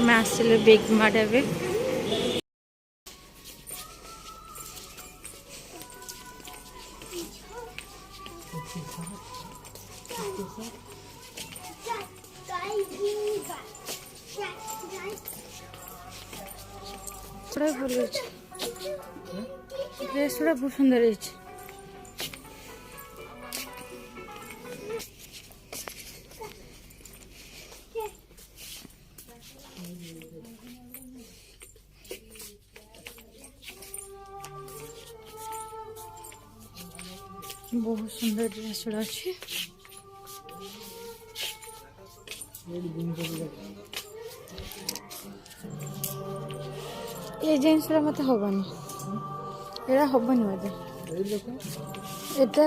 ଆମେ ଆସିଲୁ big mart ଏବେ। ଭଲ ଅଛି, ଡ୍ରେସ୍ ଗୁଡ଼ା ବହୁତ ସୁନ୍ଦର ହେଇଛି। बहुत सुंदर ड्रेस गुड़ा अच्छी। ये जीन्स मत हबनी, एरा हबनी मत एटा